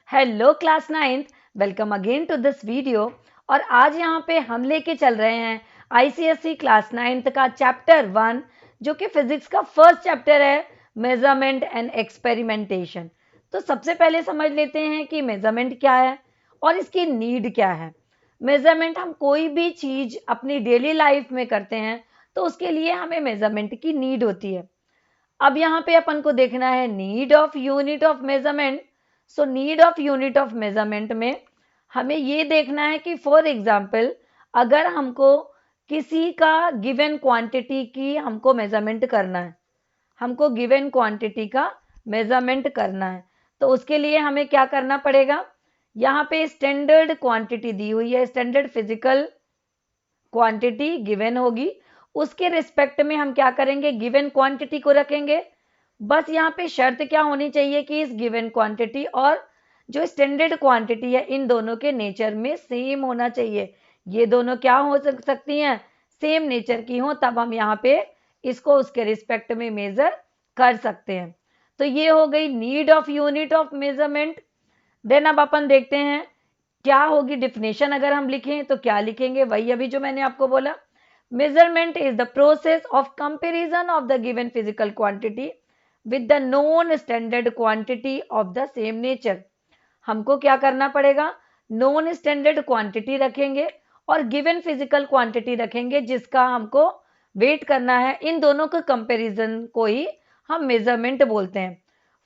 Hello class 9th, welcome again to this video. और आज यहाँ पे हम लेके चल रहे हैं आईसीएसई क्लास 9th का चैप्टर 1, जो कि फिजिक्स का फर्स्ट चैप्टर है, मेजरमेंट एंड एक्सपेरिमेंटेशन। तो सबसे पहले समझ लेते हैं कि मेजरमेंट क्या है और इसकी नीड क्या है। मेजरमेंट, हम कोई भी चीज अपनी डेली लाइफ में करते हैं तो उसके लिए हमें मेजरमेंट की नीड होती है। अब यहाँ पे अपन को देखना है need of unit of measurement. So need of unit of measurement में हमें ये देखना है कि फॉर एग्जाम्पल अगर हमको किसी का गिवन क्वांटिटी की हमको मेजरमेंट करना है, हमको गिवन क्वांटिटी का मेजरमेंट करना है, तो उसके लिए हमें क्या करना पड़ेगा। यहाँ पे स्टैंडर्ड क्वांटिटी दी हुई है, स्टैंडर्ड फिजिकल क्वांटिटी गिवन होगी, उसके रिस्पेक्ट में हम क्या करेंगे, गिवन क्वांटिटी को रखेंगे। बस यहाँ पे शर्त क्या होनी चाहिए कि इस गिवन क्वांटिटी और जो स्टैंडर्ड क्वांटिटी है इन दोनों के नेचर में सेम होना चाहिए। ये दोनों क्या हो सकती हैं, सेम नेचर की हो, तब हम यहाँ पे इसको उसके रिस्पेक्ट में मेजर कर सकते हैं। तो ये हो गई need of unit of measurement. Then अब अपन देखते हैं क्या होगी डिफिनेशन। अगर हम लिखें तो क्या लिखेंगे, वही अभी जो मैंने आपको बोला। Measurement is the process of comparison of the given physical quantity with the known standard quantity of the same nature. हमको क्या करना पड़ेगा, नॉन स्टैंडर्ड क्वांटिटी रखेंगे और गिवन फिजिकल क्वांटिटी रखेंगे जिसका हमको वेट करना है। इन दोनों के कंपैरिजन को ही हम मेजरमेंट बोलते हैं।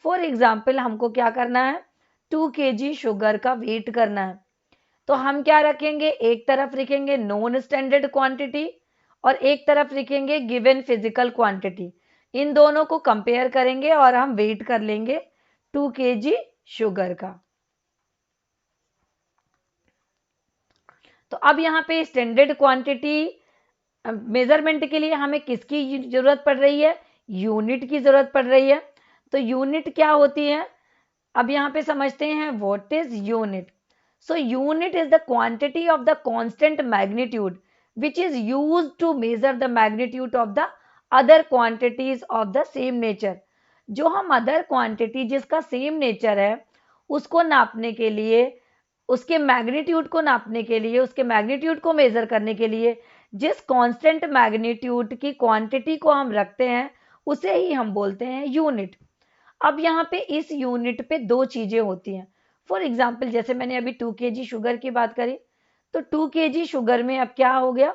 फॉर एग्जाम्पल हमको क्या करना है, 2 kg शुगर का वेट करना है, तो हम क्या रखेंगे, एक तरफ लिखेंगे नॉन स्टैंडर्ड क्वांटिटी और एक तरफ लिखेंगे गिवन फिजिकल क्वांटिटी। इन दोनों को कंपेयर करेंगे और हम वेट कर लेंगे 2 kg शुगर का। तो अब यहाँ पे स्टैंडर्ड क्वांटिटी मेजरमेंट के लिए हमें किसकी जरूरत पड़ रही है, यूनिट की जरूरत पड़ रही है। तो यूनिट क्या होती है, अब यहाँ पे समझते हैं what is unit. So unit is the quantity of the constant magnitude which is used to measure the magnitude of the other quantities of the same nature. जो हम अदर क्वांटिटी जिसका सेम नेचर है उसको नापने के लिए, उसके magnitude को नापने के लिए, उसके मैग्नीट्यूड को मेजर करने के लिए जिस कांस्टेंट मैग्नीट्यूड की क्वांटिटी को हम रखते हैं उसे ही हम बोलते हैं यूनिट। अब यहाँ पे इस यूनिट पे दो चीजें होती हैं। फॉर एग्जाम्पल जैसे मैंने अभी 2 kg शुगर की बात करी, तो 2 kg शुगर में अब क्या हो गया,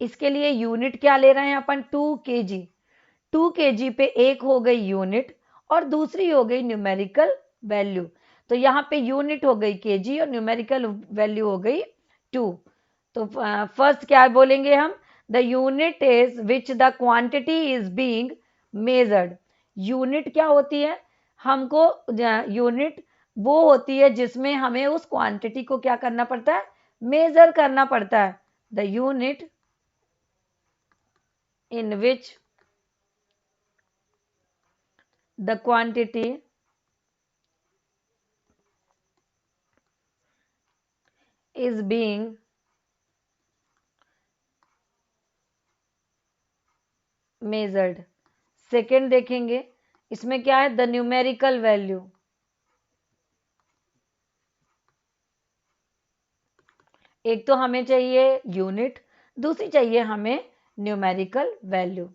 इसके लिए यूनिट क्या ले रहे हैं अपन, 2 kg। 2 kg पे एक हो गई यूनिट और दूसरी हो गई न्यूमेरिकल वैल्यू। तो यहाँ पे यूनिट हो गई kg और न्यूमेरिकल वैल्यू हो गई 2। तो फर्स्ट क्या बोलेंगे हम, the unit is which the quantity is being measured. Unit क्या होती है, हमको यूनिट वो होती है जिसमें हमें उस क्वांटिटी को क्या करना पड़ता है, मेजर करना पड़ता है। The unit in which the quantity is being measured। Second देखेंगे इसमें क्या है, द न्यूमेरिकल वैल्यू। एक तो हमें चाहिए यूनिट, दूसरी चाहिए हमें न्यूमेरिकल वैल्यू।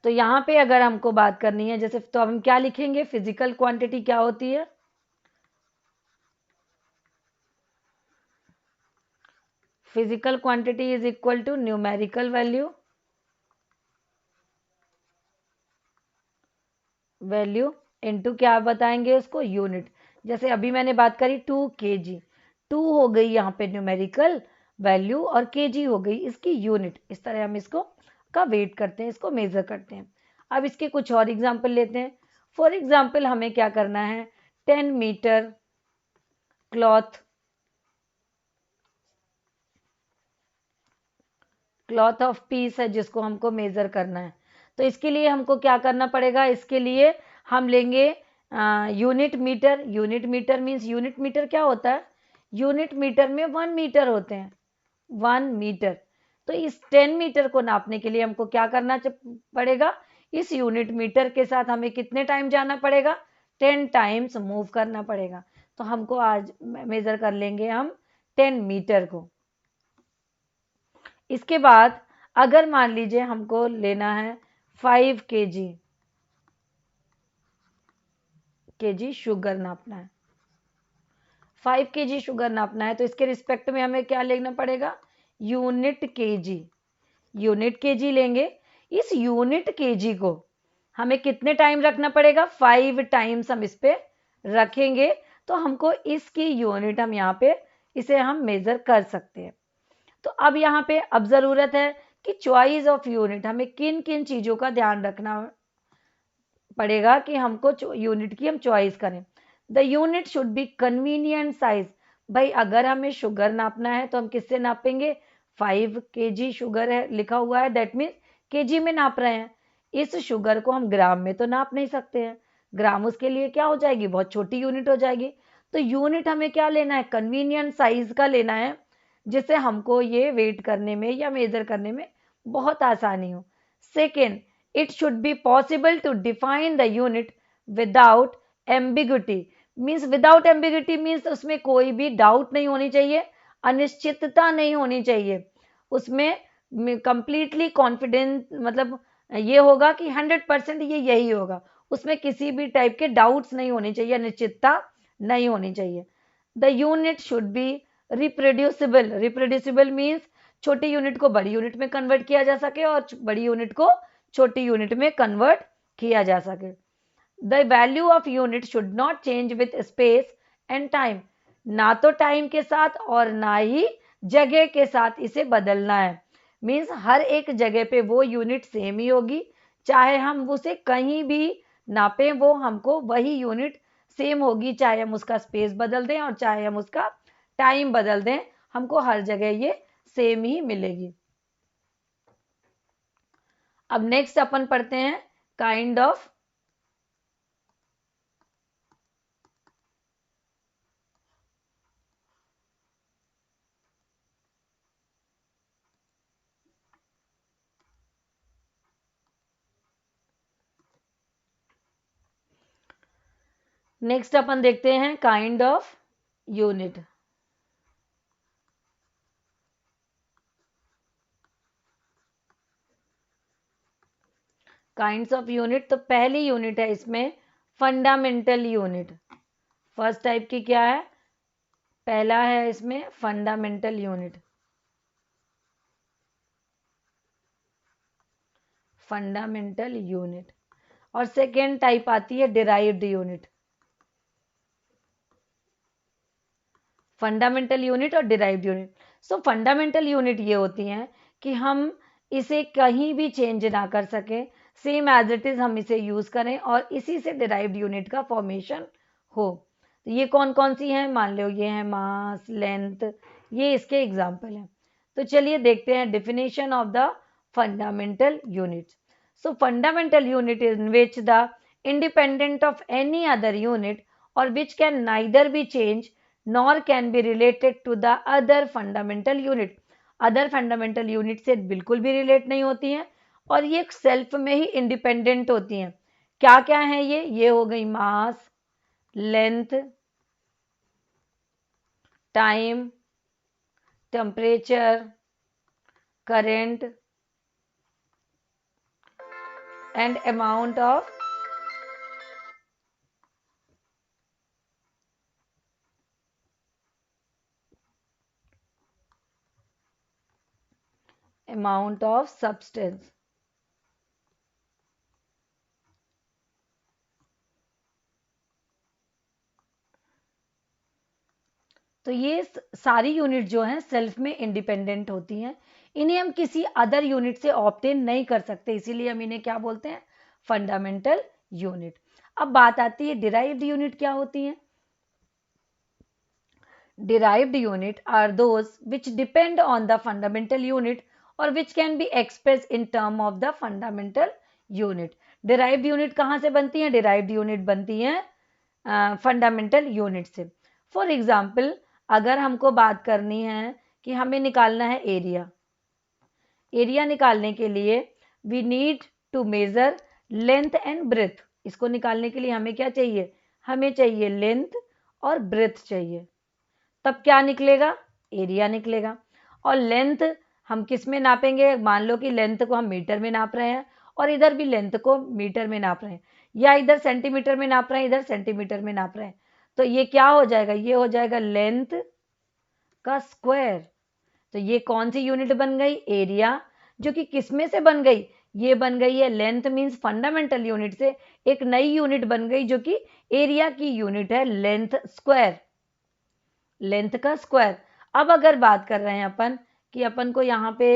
तो यहाँ पे अगर हमको बात करनी है जैसे, तो हम क्या लिखेंगे, फिजिकल क्वांटिटी क्या होती है, physical quantity is equal to numerical value, value into क्या बताएंगे उसको, यूनिट। जैसे अभी मैंने बात करी 2 kg, 2 हो गई यहाँ पे न्यूमेरिकल वैल्यू और kg हो गई इसकी यूनिट। इस तरह हम इसको का वेट करते हैं, इसको मेजर करते हैं। अब इसके कुछ और एग्जाम्पल लेते हैं। फॉर एग्जाम्पल हमें क्या करना है, 10 metre cloth, cloth of piece है जिसको हमको मेजर करना है। तो इसके लिए हमको क्या करना पड़ेगा, इसके लिए हम लेंगे unit metre. Unit metre means, unit metre क्या होता है, यूनिट मीटर में 1 मीटर होते हैं। 1 मीटर। तो इस 10 मीटर को नापने के लिए हमको क्या करना पड़ेगा, इस यूनिट मीटर के साथ हमें कितने टाइम जाना पड़ेगा, 10 टाइम्स मूव करना पड़ेगा। तो हमको आज मेजर कर लेंगे हम 10 मीटर को। इसके बाद अगर मान लीजिए हमको लेना है 5 केजी शुगर नापना है, 5 केजी शुगर नापना है, तो इसके रिस्पेक्ट में हमें क्या लेना पड़ेगा, यूनिट केजी। यूनिट केजी लेंगे। इस यूनिट केजी को हमें कितने टाइम रखना पड़ेगा, 5 टाइम्स हम इस पे रखेंगे, तो हमको इसकी यूनिट हम यहाँ पे इसे हम मेजर कर सकते हैं। तो अब यहाँ पे अब ज़रूरत है कि चॉइस ऑफ यूनिट, हमें किन किन चीज़ों का ध्यान रखना पड़ेगा कि हमको यूनिट की हम चॉइस करें। The unit should be convenient size. भाई अगर हमें शुगर नापना है तो हम किससे नापेंगे, 5 केजी शुगर है लिखा हुआ है, दैट मीन्स केजी में नाप रहे हैं। इस शुगर को हम ग्राम में तो नाप नहीं सकते हैं, ग्राम उसके लिए क्या हो जाएगी, बहुत छोटी यूनिट हो जाएगी। तो यूनिट हमें क्या लेना है, कन्वीनियंट साइज का लेना है, जिससे हमको ये वेट करने में या मेजर करने में बहुत आसानी हो। Second, it should be possible to define the unit without ambiguity। Means without ambiguity means उसमें कोई भी डाउट नहीं होनी चाहिए, अनिश्चितता नहीं होनी चाहिए, उसमें कंप्लीटली कॉन्फिडेंस, मतलब ये होगा कि 100% ये यही होगा, उसमें किसी भी टाइप के डाउट्स नहीं होने चाहिए, अनिश्चितता नहीं होनी चाहिए। The unit should be reproducible. Reproducible means छोटी यूनिट को बड़ी यूनिट में कन्वर्ट किया जा सके और बड़ी यूनिट को छोटी यूनिट में कन्वर्ट किया जा सके। The value of unit should not change with space and time. ना तो टाइम के साथ और ना ही जगह के साथ इसे बदलना है। मीन्स हर एक जगह पे वो यूनिट सेम ही होगी, चाहे हम उसे कहीं भी नापें वो हमको वही यूनिट सेम होगी, चाहे हम उसका स्पेस बदल दें और चाहे हम उसका टाइम बदल दें, हमको हर जगह ये सेम ही मिलेगी। अब नेक्स्ट अपन पढ़ते हैं काइंड ऑफ नेक्स्ट अपन देखते हैं kind of unit. Kinds of unit, तो पहली यूनिट है इसमें फंडामेंटल यूनिट। फर्स्ट टाइप की क्या है, पहला है इसमें फंडामेंटल यूनिट। Fundamental unit. और सेकेंड टाइप आती है डिराइव्ड यूनिट। फंडामेंटल यूनिट और derived unit. So fundamental unit ये होती हैं कि हम इसे कहीं भी चेंज ना कर सकें, सेम एज इट इज हम इसे यूज करें और इसी से डिराइव्ड यूनिट का फॉर्मेशन हो। तो ये कौन कौन सी हैं, मान लो ये है मास, लेंथ, ये इसके एग्जाम्पल हैं। तो चलिए देखते हैं definition of the fundamental unit. So fundamental unit in which the independent of any other unit और which can neither be change nor can be related to the other fundamental unit। Other fundamental unit से बिल्कुल भी relate नहीं होती हैं और ये self में ही इंडिपेंडेंट होती हैं। क्या क्या है ये हो गई mass, length, time, temperature, current and amount of substance. तो ये सारी यूनिट जो हैं सेल्फ में इंडिपेंडेंट होती हैं, इन्हें हम किसी अदर यूनिट से ऑब्टेन नहीं कर सकते, इसीलिए हम इन्हें क्या बोलते हैं, फंडामेंटल यूनिट। अब बात आती है डिराइव्ड यूनिट क्या होती है। Derived unit are those which depend on the fundamental unit or which can be expressed in term of the fundamental unit। derived unit कहाँ से बनती है, derived unit बनती है फंडामेंटल यूनिट से। फॉर एग्जाम्पल अगर हमको बात करनी है कि हमें निकालना है एरिया। एरिया निकालने के लिए we need to measure length and breadth. इसको निकालने के लिए हमें क्या चाहिए, हमें चाहिए लेंथ और ब्रेथ चाहिए, तब क्या निकलेगा, एरिया निकलेगा। और लेंथ हम किस में नापेंगे, मान लो कि लेंथ को हम मीटर में नाप रहे हैं और इधर भी लेंथ को मीटर में नाप रहे हैं, या इधर सेंटीमीटर में नाप रहे हैं, इधर सेंटीमीटर में नाप रहे हैं, तो ये क्या हो जाएगा, ये हो जाएगा लेंथ का स्क्वायर। तो ये कौन सी यूनिट बन गई, एरिया, जो कि किस में से बन गई, ये बन गई है लेंथ मीन्स फंडामेंटल यूनिट से एक नई यूनिट बन गई जो कि एरिया की यूनिट है, लेंथ स्क्वायर, लेंथ का स्क्वायर। अब अगर बात कर रहे हैं अपन कि अपन को यहाँ पे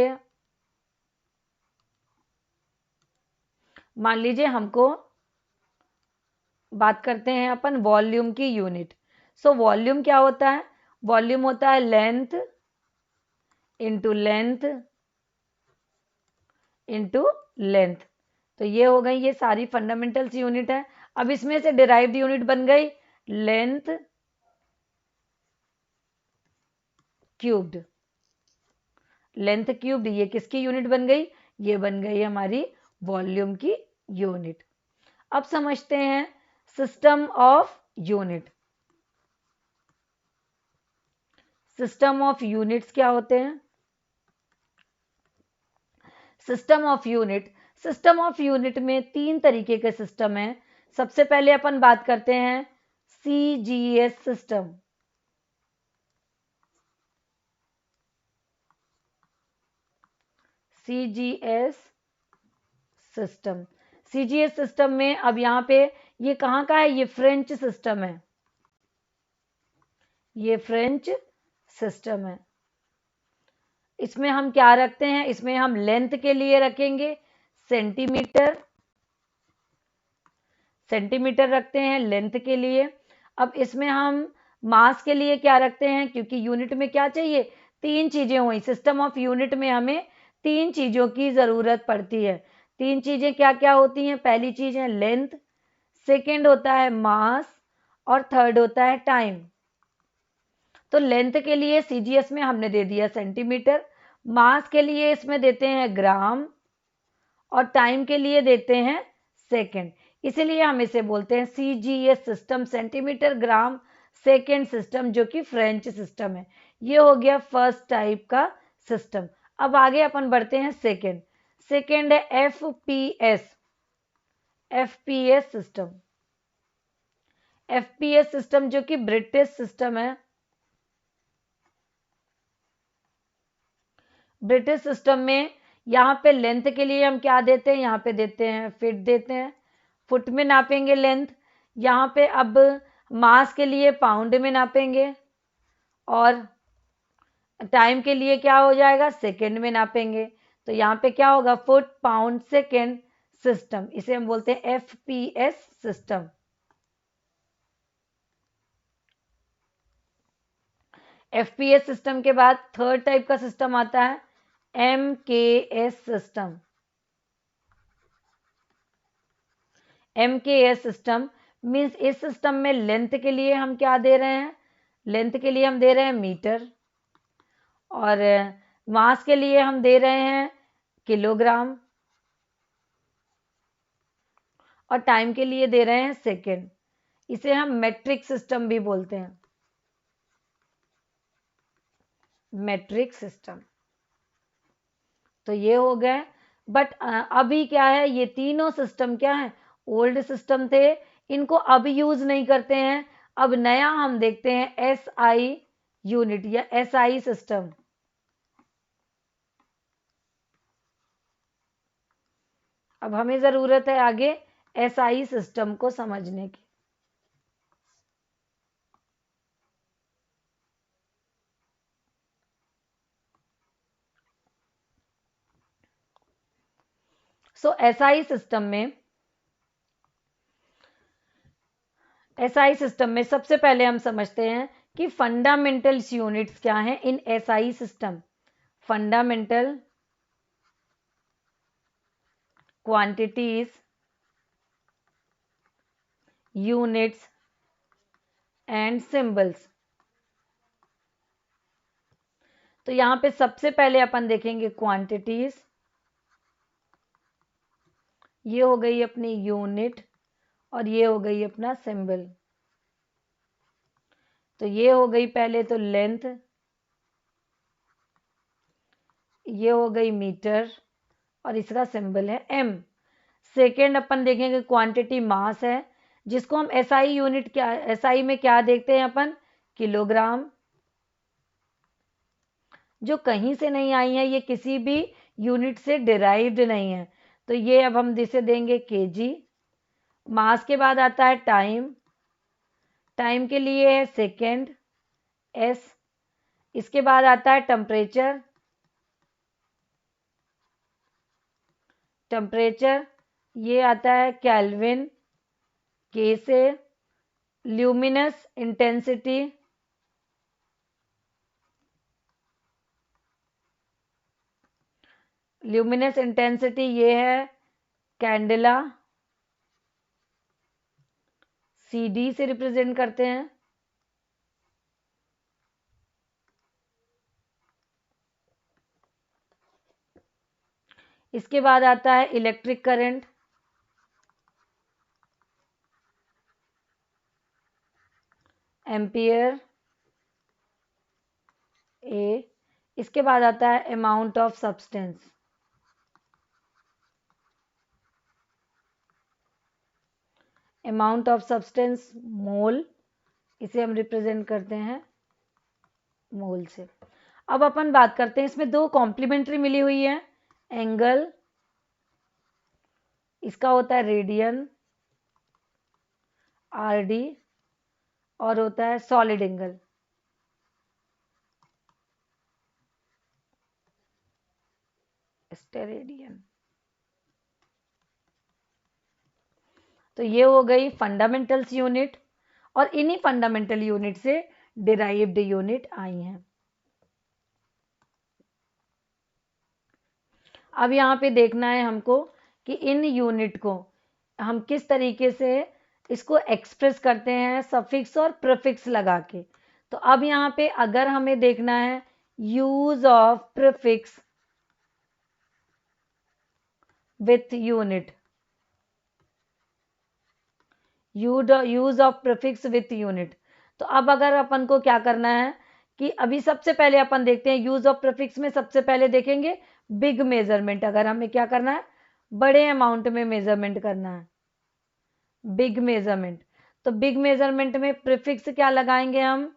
मान लीजिए हमको बात करते हैं अपन वॉल्यूम की यूनिट। सो वॉल्यूम क्या होता है, वॉल्यूम होता है length into length into length. तो ये हो गई, ये सारी फंडामेंटल्स यूनिट है। अब इसमें से डिराइव्ड यूनिट बन गई लेंथ क्यूब्ड, लेंथ क्यूब्ड, ये किसकी यूनिट बन गई, ये बन गई हमारी वॉल्यूम की यूनिट। अब समझते हैं system of unit. System of units क्या होते हैं, system of unit, system of unit में तीन तरीके के सिस्टम हैं। सबसे पहले अपन बात करते हैं CGS system. CGS system, CGS system में अब यहाँ पे ये कहाँ का है, ये फ्रेंच सिस्टम है, ये फ्रेंच सिस्टम है। इसमें हम क्या रखते हैं, इसमें हम लेंथ के लिए रखेंगे सेंटीमीटर, सेंटीमीटर रखते हैं लेंथ के लिए। अब इसमें हम मास के लिए क्या रखते हैं, क्योंकि यूनिट में क्या चाहिए, तीन चीजें हुई, सिस्टम ऑफ यूनिट में हमें तीन चीजों की जरूरत पड़ती है। तीन चीजें क्या क्या होती हैं, पहली चीज है लेंथ, सेकेंड होता है मास और थर्ड होता है टाइम। तो लेंथ के लिए सीजीएस में हमने दे दिया सेंटीमीटर, मास के लिए इसमें देते हैं ग्राम और टाइम के लिए देते हैं सेकेंड। इसीलिए हम इसे बोलते हैं CGS system, centimetre gram second system, जो कि फ्रेंच सिस्टम है। ये हो गया फर्स्ट टाइप का सिस्टम। अब आगे अपन बढ़ते हैं सेकेंड। सेकेंड है FPS, FPS system, FPS system जो कि ब्रिटिश सिस्टम है। ब्रिटिश सिस्टम में यहाँ पे लेंथ के लिए हम क्या देते हैं, यहाँ पे देते हैं फीट देते हैं, फुट में नापेंगे लेंथ। यहाँ पे अब मास के लिए पाउंड में नापेंगे और टाइम के लिए क्या हो जाएगा, सेकेंड में नापेंगे। तो यहाँ पे क्या होगा, फुट पाउंड सेकेंड सिस्टम, इसे हम बोलते हैं एफपीएस सिस्टम। एफपीएस सिस्टम के बाद थर्ड टाइप का सिस्टम आता है MKS system. MKS system means इस सिस्टम में लेंथ के लिए हम क्या दे रहे हैं, लेंथ के लिए हम दे रहे हैं मीटर और मास के लिए हम दे रहे हैं किलोग्राम और टाइम के लिए दे रहे हैं सेकेंड। इसे हम मेट्रिक सिस्टम भी बोलते हैं, मेट्रिक सिस्टम। तो ये हो गए। बट अभी क्या है, ये तीनों सिस्टम क्या है, ओल्ड सिस्टम थे, इनको अब यूज नहीं करते हैं। अब नया हम देखते हैं एसआई यूनिट या एसआई सिस्टम। अब हमें जरूरत है आगे एसआई सिस्टम को समझने की। सो एसआई सिस्टम में, एसआई सिस्टम में सबसे पहले हम समझते हैं कि फंडामेंटल यूनिट्स क्या हैं in SI system. Fundamental quantities, units and symbols. तो यहाँ पे सबसे पहले अपन देखेंगे क्वांटिटीज, ये हो गई अपनी यूनिट और ये हो गई अपना सिंबल। तो ये हो गई पहले तो लेंथ, ये हो गई मीटर और इसका सिंबल है एम। सेकेंड अपन देखेंगे क्वांटिटी मास है, जिसको हम एसआई यूनिट, क्या एसआई में क्या देखते हैं अपन, किलोग्राम। जो कहीं से नहीं आई है, ये किसी भी यूनिट से डिराइव्ड नहीं है, तो ये अब हम जिसे देंगे केजी। मास के बाद आता है टाइम, टाइम के लिए है सेकेंड, एस। इसके बाद आता है टेम्परेचर, टेम्परेचर ये आता है केल्विन, के से। ल्यूमिनस इंटेंसिटी, ल्यूमिनस इंटेंसिटी ये है कैंडेला, सीडी से रिप्रेजेंट करते हैं। इसके बाद आता है इलेक्ट्रिक करंट, एम्पियर, ए। इसके बाद आता है amount of substance, amount of substance mole, इसे हम रिप्रेजेंट करते हैं मोल से। अब अपन बात करते हैं, इसमें दो कॉम्प्लीमेंट्री मिली हुई है, एंगल, इसका होता है रेडियन, आरडी, और होता है सॉलिड एंगल। स्टेरेडियन। तो ये हो गई फंडामेंटल्स यूनिट, और इन्हीं फंडामेंटल यूनिट से डिराइव्ड यूनिट आई हैं। अब यहाँ पे देखना है हमको कि इन यूनिट को हम किस तरीके से इसको एक्सप्रेस करते हैं सफिक्स और प्रीफिक्स लगा के। तो अब यहाँ पे अगर हमें देखना है use of prefix with unit, use of prefix with unit, तो अब अगर अपन को क्या करना है कि अभी सबसे पहले अपन देखते हैं यूज ऑफ प्रीफिक्स में सबसे पहले देखेंगे बिग मेजरमेंट। अगर हमें क्या करना है, बड़े अमाउंट में मेजरमेंट करना है, बिग मेजरमेंट, तो बिग मेजरमेंट में प्रीफिक्स क्या लगाएंगे हम,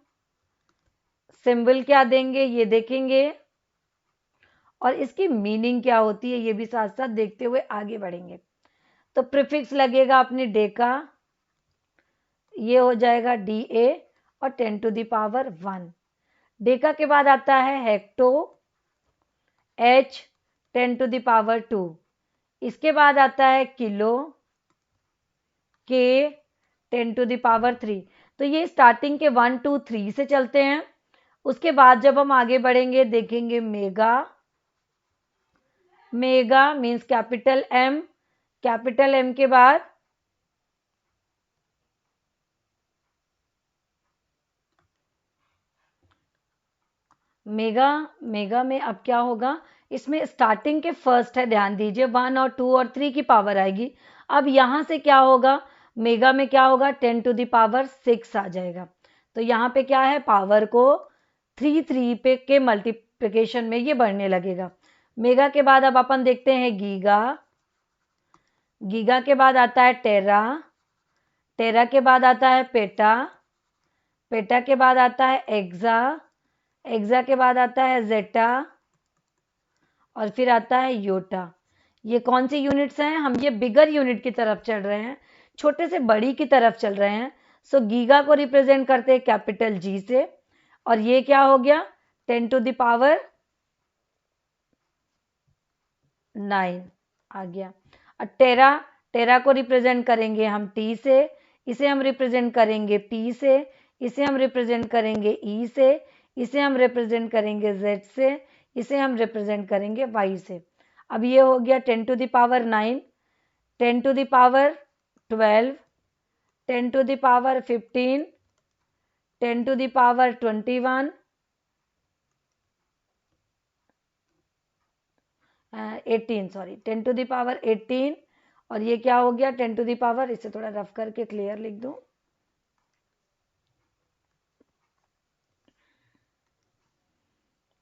सिंबल क्या देंगे ये देखेंगे, और इसकी मीनिंग क्या होती है ये भी साथ साथ देखते हुए आगे बढ़ेंगे। तो प्रीफिक्स लगेगा अपनी डेका, ये हो जाएगा डी ए और 10⁻1। डेका के बाद आता है हेक्टो, H 10⁻2। इसके बाद आता है किलो, K 10⁻3। तो ये स्टार्टिंग के 1 2 3 से चलते हैं। उसके बाद जब हम आगे बढ़ेंगे देखेंगे mega, mega means capital M, capital M के बाद मेगा, मेगा में अब क्या होगा, इसमें स्टार्टिंग के फर्स्ट है, ध्यान दीजिए 1 और 2 और 3 की पावर आएगी। अब यहाँ से क्या होगा, मेगा में क्या होगा 10⁻6 आ जाएगा। तो यहाँ पे क्या है, पावर को 3 पे के मल्टीप्लिकेशन में ये बढ़ने लगेगा। मेगा के बाद अब अपन देखते हैं गीगा, गीगा के बाद आता है टेरा, टेरा के बाद आता है पेटा, पेटा के बाद आता है एक्सा, एक्सा के बाद आता है जेटा, और फिर आता है योटा। ये कौन सी यूनिट्स हैं, हम ये बिगर यूनिट की तरफ चल रहे हैं, छोटे से बड़ी की तरफ चल रहे हैं। सो गीगा को रिप्रेजेंट करते हैं कैपिटल जी से, और ये क्या हो गया 10⁻9 आ गया। और टेरा, टेरा को रिप्रेजेंट करेंगे हम टी से, इसे हम रिप्रेजेंट करेंगे पी से, इसे हम रिप्रेजेंट करेंगे ई से, इसे हम रिप्रेजेंट करेंगे जेड से, इसे हम रिप्रेजेंट करेंगे वाई से। अब ये हो गया 10⁻9, 10⁻12, 10⁻15, 10⁻21, 18, सॉरी 10⁻18। और ये क्या हो गया 10⁻, इसे थोड़ा रफ करके क्लियर लिख दूं,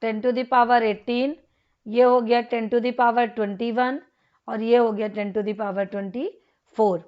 10⁻18, ये हो गया 10⁻21 और ये हो गया 10⁻24।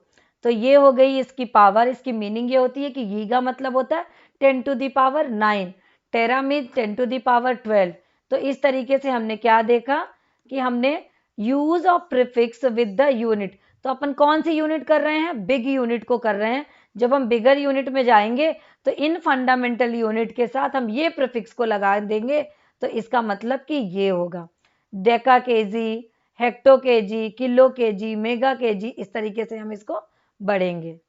तो ये हो गई इसकी पावर। इसकी मीनिंग ये होती है कि गीगा मतलब होता है 10⁹, टेरा में 10⁻12। तो इस तरीके से हमने क्या देखा कि हमने use of prefix with the unit. तो अपन कौन सी यूनिट कर रहे हैं, बिग यूनिट को कर रहे हैं। जब हम बिगर यूनिट में जाएंगे तो इन फंडामेंटल यूनिट के साथ हम ये प्रीफिक्स को लगा देंगे, तो इसका मतलब कि ये होगा Deka KG, hecto KG, kilo KG, mega KG, इस तरीके से हम इसको बढ़ेंगे।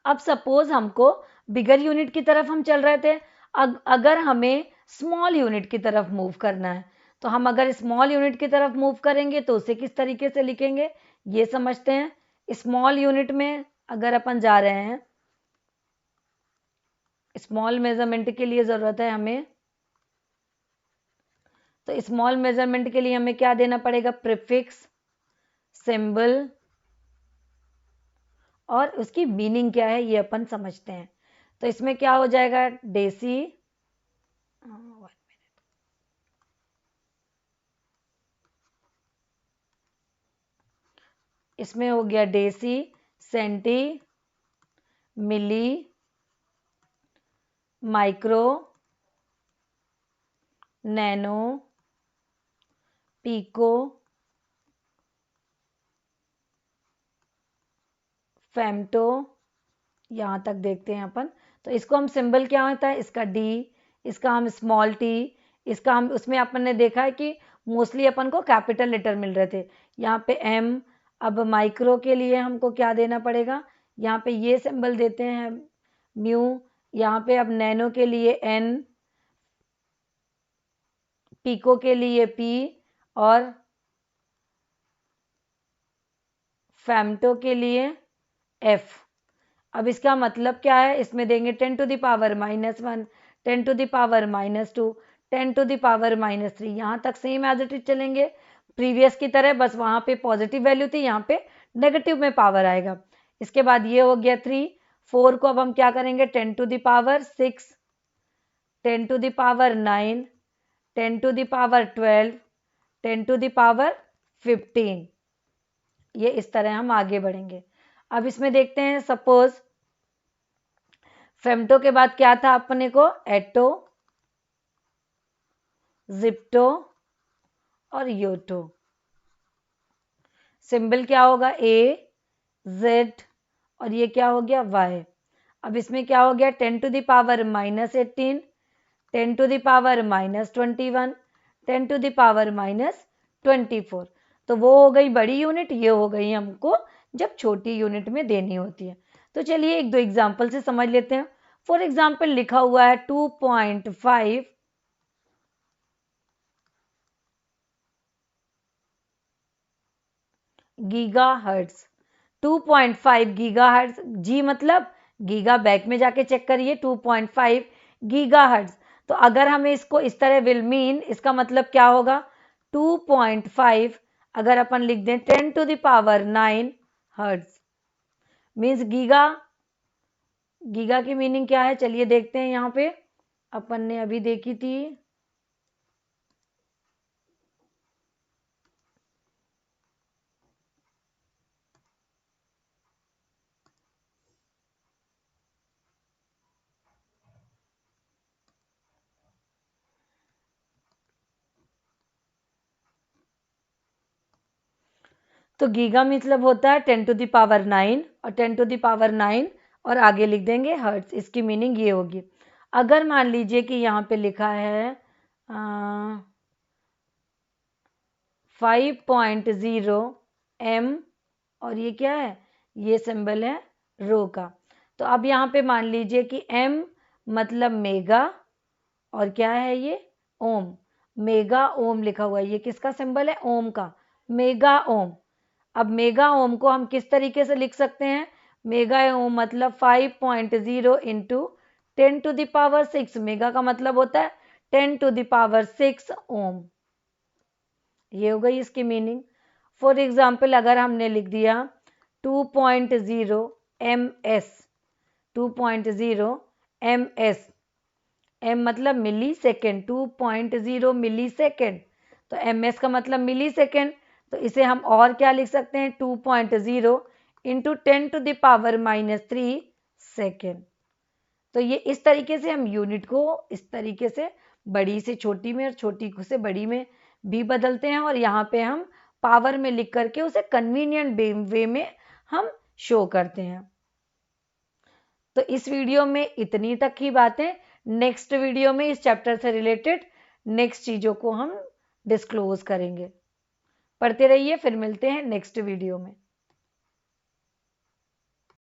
अब सपोज हमको बिगर यूनिट की तरफ हम चल रहे थे, अगर हमें स्मॉल यूनिट की तरफ मूव करना है, तो हम अगर स्मॉल यूनिट की तरफ मूव करेंगे तो उसे किस तरीके से लिखेंगे ये समझते हैं। स्मॉल यूनिट में अगर अपन जा रहे हैं, स्मॉल मेजरमेंट के लिए ज़रूरत है हमें, तो स्मॉल मेजरमेंट के लिए हमें क्या देना पड़ेगा, प्रीफिक्स, सिंबल, और उसकी मीनिंग क्या है ये अपन समझते हैं। तो इसमें क्या हो जाएगा, डेसी, इसमें हो गया डेसी, सेंटी, मिली, माइक्रो, नैनो, पीको, फेम्टो, यहाँ तक देखते हैं अपन। तो इसको हम सिंबल क्या होता है, इसका डी, इसका हम स्मॉल टी, इसका हम, उसमें अपन ने देखा है कि मोस्टली अपन को कैपिटल लेटर मिल रहे थे, यहाँ पे एम। अब माइक्रो के लिए हमको क्या देना पड़ेगा, यहाँ पे ये सिंबल देते हैं म्यू, यहाँ पे अब नैनो के लिए एन, पीको के लिए पी, और फेम्टो के लिए एफ। अब इसका मतलब क्या है, इसमें देंगे 10⁻⁻1, 10⁻⁻2, 10⁻⁻3, यहाँ तक सेम एज इट इज चलेंगे प्रीवियस की तरह, बस वहाँ पे पॉजिटिव वैल्यू थी, यहाँ पे नेगेटिव में पावर आएगा। इसके बाद ये हो गया 3, 4 को अब हम क्या करेंगे 10⁻6, 10⁻9, 10⁻12, 10⁻15, ये इस तरह हम आगे बढ़ेंगे। अब इसमें देखते हैं, सपोज फेम्टो के बाद क्या था अपने को, एटो, जिप्टो और योटो। सिंबल क्या होगा, ए, जेड, और ये क्या हो गया वाई। अब इसमें क्या हो गया 10⁻−18, 10⁻−21, 10⁻−24। तो वो हो गई बड़ी यूनिट, ये हो गई हमको जब छोटी यूनिट में देनी होती है। तो चलिए एक दो एग्जाम्पल से समझ लेते हैं। फॉर एग्जाम्पल लिखा हुआ है 2.5 गीगाहर्ट्ज, 2.5 गीगाहर्ट्ज, जी मतलब गीगा, बैक में जाके चेक करिए, 2.5 गीगाहर्ट्ज। तो अगर हमें इसको इस तरह विल मीन, इसका मतलब क्या होगा 2.5 अगर अपन लिख दें 10⁹ हर्ट्ज, मीन्स गीगा। गीगा की मीनिंग क्या है, चलिए देखते हैं। यहाँ पे अपन ने अभी देखी थी, तो गीगा मतलब होता है 10⁹9, और 10⁹9 और आगे लिख देंगे हर्ट्ज। इसकी मीनिंग ये होगी। अगर मान लीजिए कि यहाँ पे लिखा है 5.0 m, और ये क्या है, ये सिंबल है रो का। तो अब यहाँ पे मान लीजिए कि m मतलब मेगा, और क्या है ये ओम, मेगा ओम लिखा हुआ है, ये किसका सिंबल है, ओम का, मेगा ओम। अब मेगा ओम को हम किस तरीके से लिख सकते हैं, मेगा ओम मतलब 5.0 इंटू 10⁶, मेगा का मतलब होता है 10⁶ ओम। ये हो गई इसकी मीनिंग। फॉर एग्जाम्पल अगर हमने लिख दिया 2.0 ms, 2.0 ms, m मतलब मिली सेकेंड, 2.0 मिली सेकेंड, तो ms का मतलब मिली सेकेंड, तो इसे हम और क्या लिख सकते हैं 2.0 इंटू 10⁻³ सेकेंड। तो ये इस तरीके से हम यूनिट को इस तरीके से बड़ी से छोटी में और छोटी से बड़ी में भी बदलते हैं, और यहाँ पे हम पावर में लिख करके उसे कन्वीनियंट वे में हम शो करते हैं। तो इस वीडियो में इतनी तक ही बातें। नेक्स्ट वीडियो में इस चैप्टर से रिलेटेड नेक्स्ट चीज़ों को हम डिस्क्लोज करेंगे। पढ़ते रहिए, फिर मिलते हैं नेक्स्ट वीडियो में।